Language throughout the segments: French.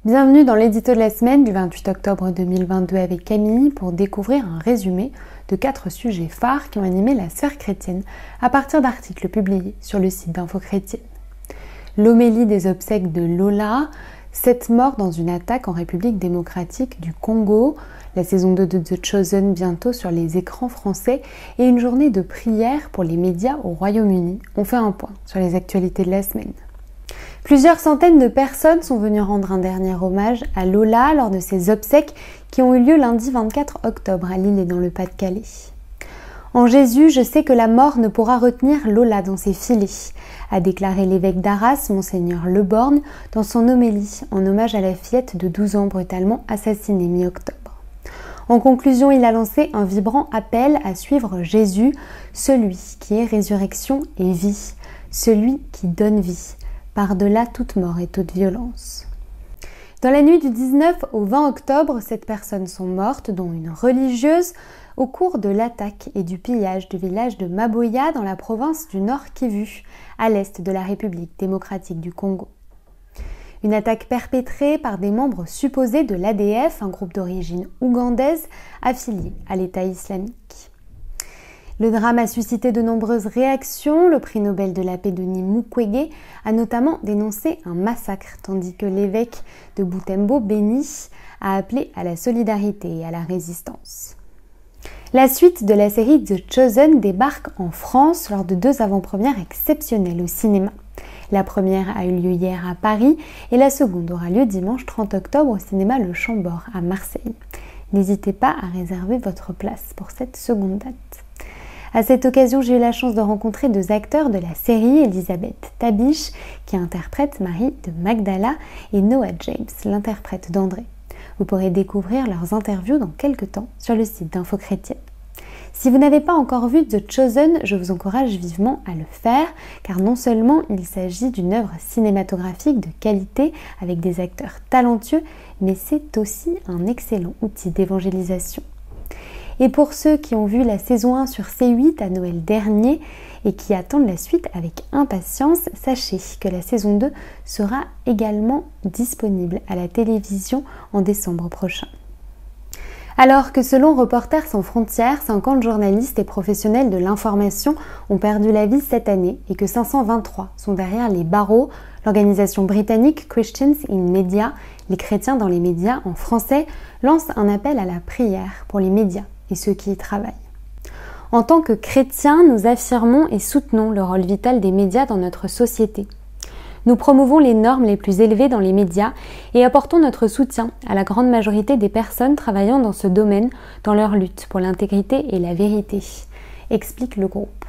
Bienvenue dans l'édito de la semaine du 28 octobre 2022 avec Camille pour découvrir un résumé de 4 sujets phares qui ont animé la sphère chrétienne à partir d'articles publiés sur le site d'Info Chrétienne. L'homélie des obsèques de Lola, 7 morts dans une attaque en République démocratique du Congo, la saison 2 de The Chosen bientôt sur les écrans français et une journée de prière pour les médias au Royaume-Uni. On fait un point sur les actualités de la semaine. Plusieurs centaines de personnes sont venues rendre un dernier hommage à Lola lors de ses obsèques qui ont eu lieu lundi 24 octobre à Lille et dans le Pas-de-Calais. En Jésus, je sais que la mort ne pourra retenir Lola dans ses filets, a déclaré l'évêque d'Arras, Monseigneur Leborgne, dans son homélie en hommage à la fillette de 12 ans brutalement assassinée mi-octobre. En conclusion, il a lancé un vibrant appel à suivre Jésus, celui qui est résurrection et vie, celui qui donne vie, par-delà toute mort et toute violence. Dans la nuit du 19 au 20 octobre, 7 personnes sont mortes, dont une religieuse, au cours de l'attaque et du pillage du village de Maboya dans la province du Nord Kivu, à l'est de la République démocratique du Congo. Une attaque perpétrée par des membres supposés de l'ADF, un groupe d'origine ougandaise affilié à l'État islamique. Le drame a suscité de nombreuses réactions. Le prix Nobel de la paix Denis Mukwege a notamment dénoncé un massacre, tandis que l'évêque de Butembo, Béni, a appelé à la solidarité et à la résistance. La suite de la série The Chosen débarque en France lors de 2 avant-premières exceptionnelles au cinéma. La première a eu lieu hier à Paris et la seconde aura lieu dimanche 30 octobre au cinéma Le Chambord à Marseille. N'hésitez pas à réserver votre place pour cette seconde date. À cette occasion, j'ai eu la chance de rencontrer 2 acteurs de la série, Elisabeth Tabiche, qui interprète Marie de Magdala, et Noah James, l'interprète d'André. Vous pourrez découvrir leurs interviews dans quelques temps sur le site d'Info Chrétienne. Si vous n'avez pas encore vu The Chosen, je vous encourage vivement à le faire, car non seulement il s'agit d'une œuvre cinématographique de qualité avec des acteurs talentueux, mais c'est aussi un excellent outil d'évangélisation. Et pour ceux qui ont vu la saison 1 sur C8 à Noël dernier et qui attendent la suite avec impatience, sachez que la saison 2 sera également disponible à la télévision en décembre prochain. Alors que selon Reporters sans frontières, 50 journalistes et professionnels de l'information ont perdu la vie cette année et que 523 sont derrière les barreaux, l'organisation britannique Christians in Media, les chrétiens dans les médias en français, lance un appel à la prière pour les médias et ceux qui y travaillent. En tant que chrétiens, nous affirmons et soutenons le rôle vital des médias dans notre société. Nous promouvons les normes les plus élevées dans les médias et apportons notre soutien à la grande majorité des personnes travaillant dans ce domaine dans leur lutte pour l'intégrité et la vérité, explique le groupe.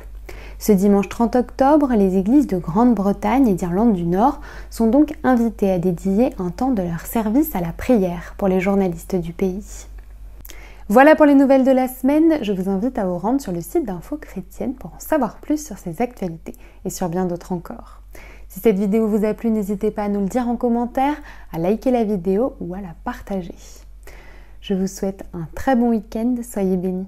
Ce dimanche 30 octobre, les églises de Grande-Bretagne et d'Irlande du Nord sont donc invitées à dédier un temps de leur service à la prière pour les journalistes du pays. Voilà pour les nouvelles de la semaine. Je vous invite à vous rendre sur le site d'Info Chrétienne pour en savoir plus sur ces actualités et sur bien d'autres encore. Si cette vidéo vous a plu, n'hésitez pas à nous le dire en commentaire, à liker la vidéo ou à la partager. Je vous souhaite un très bon week-end, soyez bénis.